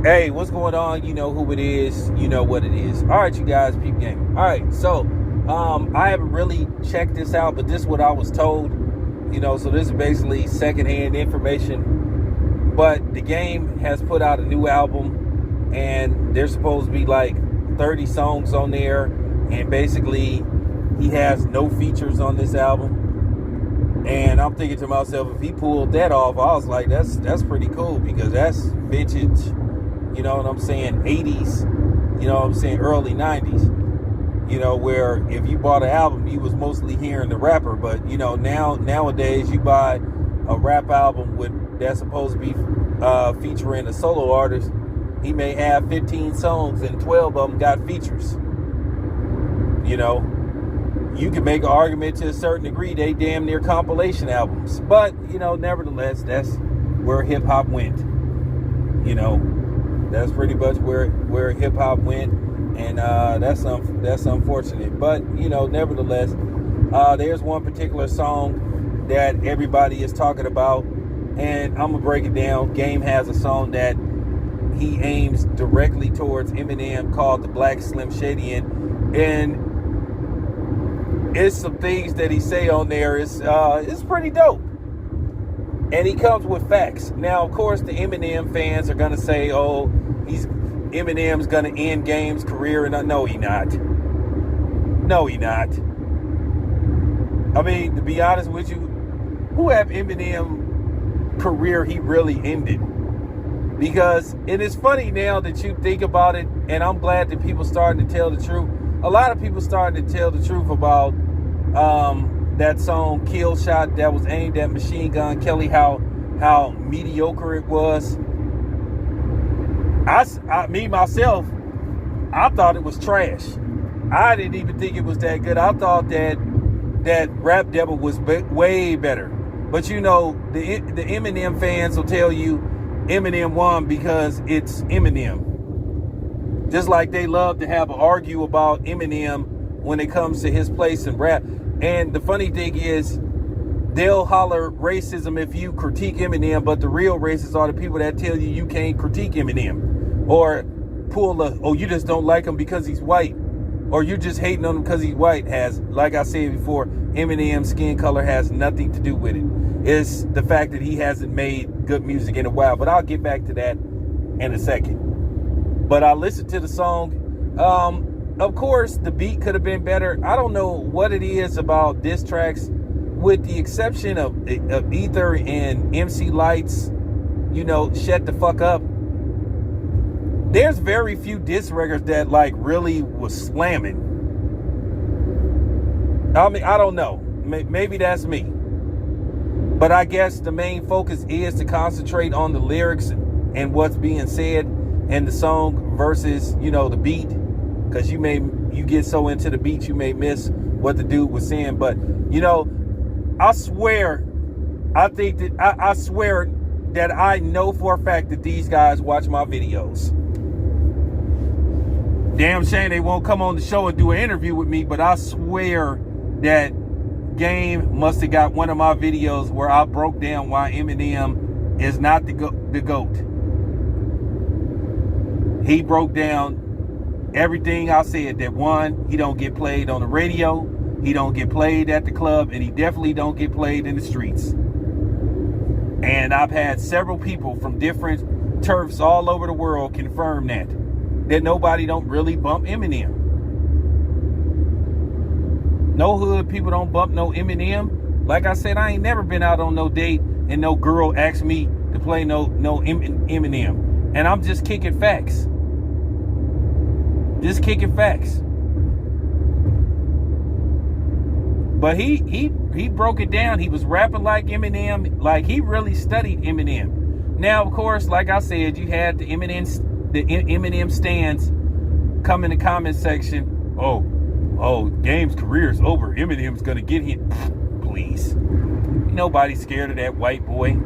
Hey, what's going on? You know who it is. You know what it is. All right, you guys, peep game. All right, so I haven't really checked this out, but this is what I was told. So this is basically secondhand information. But the Game has put out a new album, and there's supposed to be like 30 songs on there, and basically he has no features on this album. And I'm thinking to myself, if he pulled that off, I was like, that's pretty cool, because that's vintage, you know what I'm saying, 80s, you know what I'm saying, early 90s, where if you bought an album, you was mostly hearing the rapper. But, nowadays you buy a rap album that's supposed to be featuring a solo artist. He may have 15 songs and 12 of them got features. You can make an argument to a certain degree they damn near compilation albums. But, nevertheless, that's where hip-hop went. That's pretty much where hip-hop went. And that's unfortunate. But, nevertheless, there's one particular song that everybody is talking about. And I'm going to break it down. Game has a song that he aims directly towards Eminem called The Black Slim Shady. And it's some things that he say on there. It's pretty dope. And he comes with facts. Now, of course, the Eminem fans are going to say, oh, Eminem's going to end Game's career. And no, he not. No, he not. I mean, to be honest with you, who have Eminem career he really ended? Because it is funny now that you think about it, and I'm glad that people starting to tell the truth. A lot of people starting to tell the truth about that song Kill Shot that was aimed at Machine Gun Kelly, how mediocre it was. Me myself, I thought it was trash. I didn't even think it was that good. I thought that Rap Devil was way better. But the Eminem fans will tell you Eminem won because it's Eminem. Just like they love to have an argue about Eminem when it comes to his place in rap. And the funny thing is, they'll holler racism if you critique Eminem, but the real racists are the people that tell you can't critique Eminem. Or you just don't like him because he's white. Or you're just hating on him because he's white. Like I said before, Eminem's skin color has nothing to do with it. It's the fact that he hasn't made good music in a while. But I'll get back to that in a second. But I listened to the song. Of course, the beat could have been better. I don't know what it is about diss tracks, with the exception of Ether and MC Lights, shut the fuck up. There's very few diss records that really was slamming. I mean, I don't know. Maybe that's me. But I guess the main focus is to concentrate on the lyrics and what's being said in the song versus, the beat. Because you get so into the beat, you may miss what the dude was saying. But, I swear, I swear that I know for a fact that these guys watch my videos. Damn shame they won't come on the show and do an interview with me, but I swear that Game must have got one of my videos where I broke down why Eminem is not the GOAT. He broke down everything I said, that one, he don't get played on the radio, he don't get played at the club, and he definitely don't get played in the streets. And I've had several people from different turfs all over the world confirm that nobody don't really bump Eminem. No hood people don't bump no Eminem. Like I said, I ain't never been out on no date and no girl asked me to play no Eminem. And I'm just kicking facts. Just kicking facts. But he broke it down. He was rapping like Eminem, like he really studied Eminem. Now, of course, like I said, you had the Eminem stands come in the comment section. Oh, Game's career is over. Eminem's gonna get him. Please. Nobody's scared of that white boy.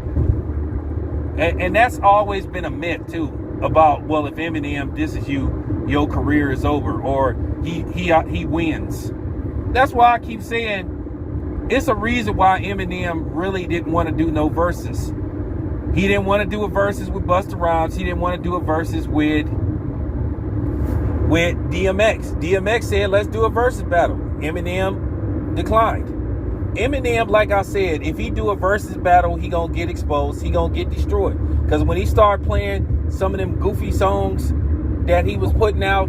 And that's always been a myth too. About, well, if Eminem disses you, your career is over, or he wins. That's why I keep saying it's a reason why Eminem really didn't want to do no verses. He didn't want to do a versus with Busta Rhymes. He didn't want to do a versus with DMX. DMX said, let's do a versus battle. Eminem declined. Eminem, like I said, if he do a versus battle, he gonna get exposed. He gonna get destroyed. Because when he started playing some of them goofy songs that he was putting out,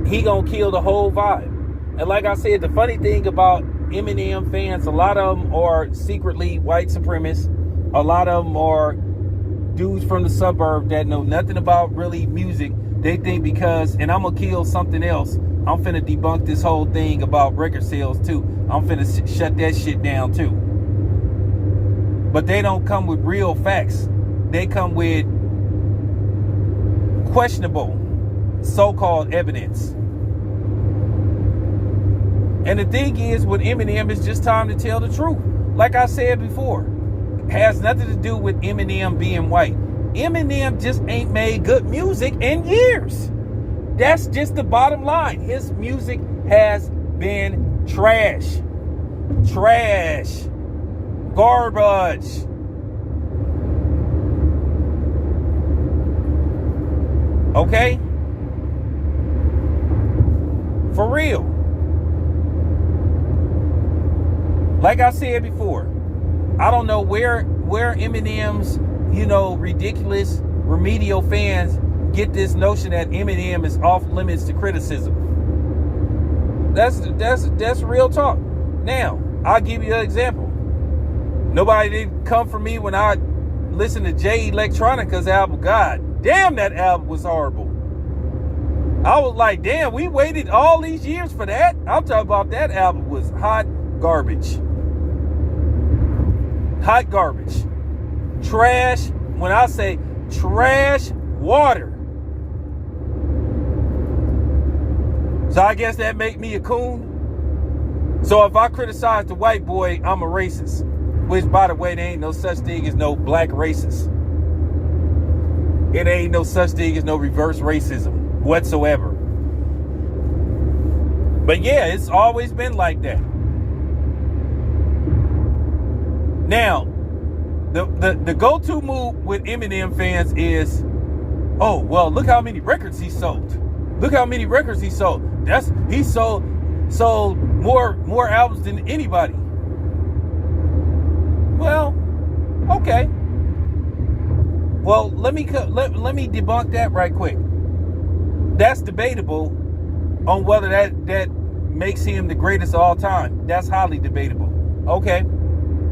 he gonna kill the whole vibe. And like I said, the funny thing about Eminem fans, a lot of them are secretly white supremacists. A lot of them are dudes from the suburb that know nothing about really music. They think because, and I'm gonna kill something else, I'm finna debunk this whole thing about record sales too. I'm finna shut that shit down too. But they don't come with real facts. They come with questionable so-called evidence. And the thing is, with Eminem, it's just time to tell the truth. Like I said before, it has nothing to do with Eminem being white. Eminem just ain't made good music in years. That's just the bottom line. His music has been trash. Trash. Garbage. Okay? For real. Like I said before, I don't know where Eminem's, ridiculous remedial fans get this notion that Eminem is off limits to criticism. That's real talk. Now, I'll give you an example. Nobody didn't come for me when I listened to Jay Electronica's album. God damn, that album was horrible. I was like, damn, we waited all these years for that? I'm talking about that album was hot garbage. Hot garbage. Trash. When I say trash water. So I guess that make me a coon. So if I criticize the white boy, I'm a racist. Which, by the way, there ain't no such thing as no black racist. It ain't no such thing as no reverse racism whatsoever. But yeah, it's always been like that. Now, the go-to move with Eminem fans is, oh, well, look how many records he sold. Look how many records he sold. He sold more albums than anybody. Well, okay. Well, let me debunk that right quick. That's debatable on whether that makes him the greatest of all time. That's highly debatable. Okay.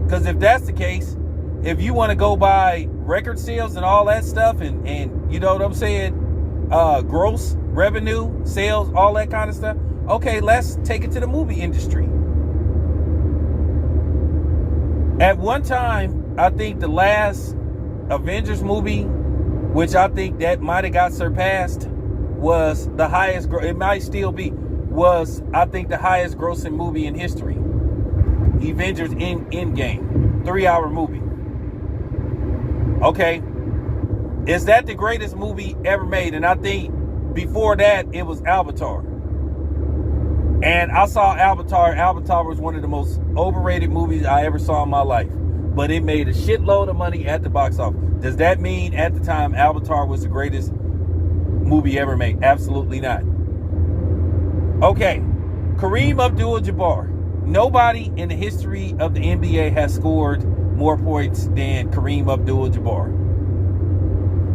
Because if that's the case, if you want to go by record sales and all that stuff and you know what I'm saying, gross revenue, sales, all that kind of stuff, okay, let's take it to the movie industry. At one time, I think the last Avengers movie, which I think that might have got surpassed, was the highest, it might still be, was, I think, the highest grossing movie in history. Avengers Endgame, 3-hour movie. Okay, is that the greatest movie ever made? And I think before that it was Avatar. And I saw Avatar. Avatar was one of the most overrated movies I ever saw in my life. But it made a shitload of money at the box office. Does that mean at the time Avatar was the greatest movie ever made? Absolutely not. Okay, Kareem Abdul-Jabbar. Nobody in the history of the NBA has scored more points than Kareem Abdul-Jabbar.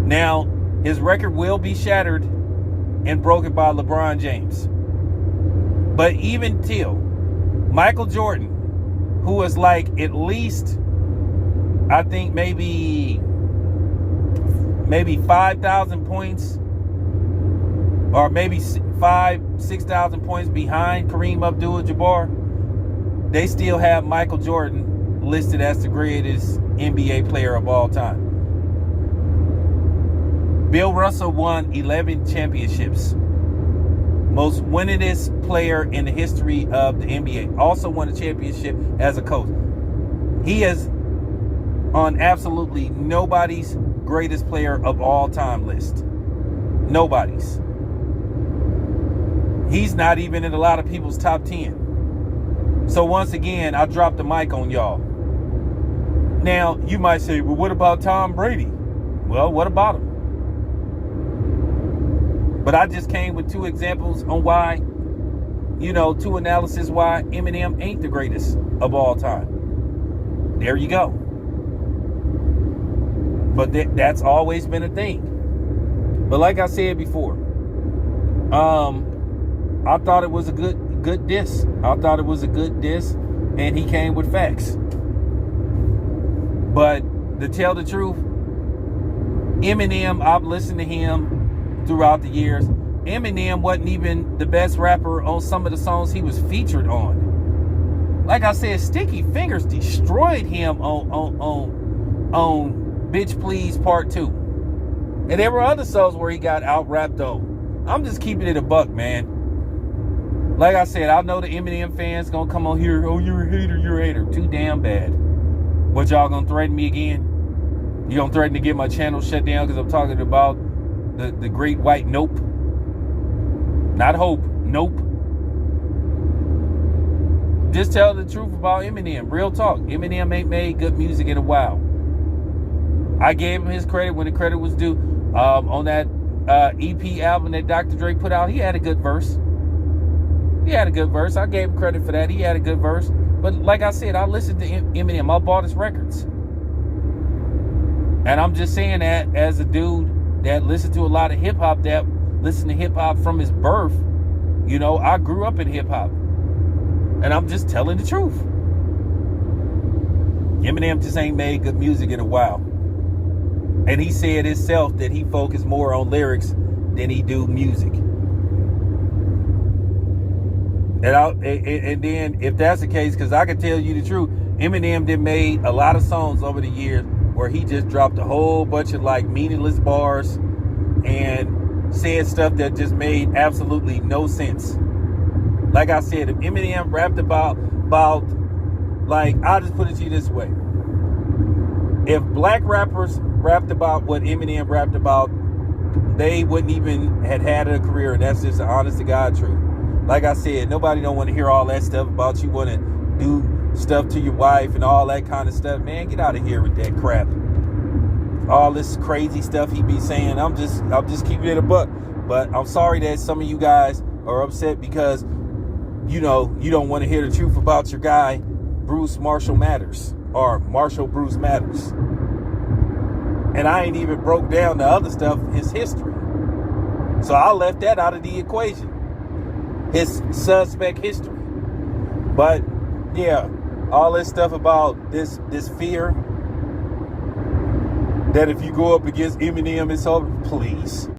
Now, his record will be shattered and broken by LeBron James. But even till Michael Jordan, who was like at least, I think maybe 5,000 points, or maybe 6,000 points behind Kareem Abdul-Jabbar, they still have Michael Jordan listed as the greatest NBA player of all time. Bill Russell won 11 championships. Most winningest player in the history of the NBA. Also won a championship as a coach. He is on absolutely nobody's greatest player of all time list. Nobody's. He's not even in a lot of people's top 10. So once again, I dropped the mic on y'all. Now, you might say, well, what about Tom Brady? Well, what about him? But I just came with two examples on why, two analysis why Eminem ain't the greatest of all time. There you go. But that's always been a thing. But like I said before, I thought it was a good diss. I thought it was a good diss, and he came with facts. But to tell the truth, Eminem, I've listened to him throughout the years. Eminem wasn't even the best rapper on some of the songs he was featured on. Like I said, Sticky Fingers destroyed him on Bitch Please Part 2. And there were other songs where he got out-rapped though. I'm just keeping it a buck, man. Like I said, I know the Eminem fans gonna come on here, oh, you're a hater. Too damn bad. What, y'all gonna threaten me again? You gonna threaten to get my channel shut down because I'm talking about the great white nope? Not hope, nope. Just tell the truth about Eminem. Real talk. Eminem ain't made good music in a while. I gave him his credit when the credit was due. On that EP album that Dr. Dre put out, he had a good verse. I gave him credit for that. He had a good verse. But like I said, I listened to Eminem. I bought his records. And I'm just saying that as a dude that listened to a lot of hip-hop, that listened to hip-hop from his birth. I grew up in hip-hop. And I'm just telling the truth. Eminem just ain't made good music in a while. And he said himself that he focused more on lyrics than he do music. And then if that's the case, because I can tell you the truth, Eminem did made a lot of songs over the years where he just dropped a whole bunch of like meaningless bars and said stuff that just made absolutely no sense. Like I said, if Eminem rapped about like, I'll just put it to you this way. If black rappers rapped about what Eminem rapped about, they wouldn't even had a career, and that's just the honest to God truth. Like I said, nobody don't want to hear all that stuff about you want to do stuff to your wife and all that kind of stuff. Man, get out of here with that crap. All this crazy stuff he be saying. I'm just keeping it a buck. But I'm sorry that some of you guys are upset because you don't want to hear the truth about your guy, Bruce Marshall Matters, or Marshall Bruce Matters. And I ain't even broke down the other stuff, his history. So I left that out of the equation. His suspect history. But yeah, all this stuff about this fear that if you go up against Eminem, it's over, please.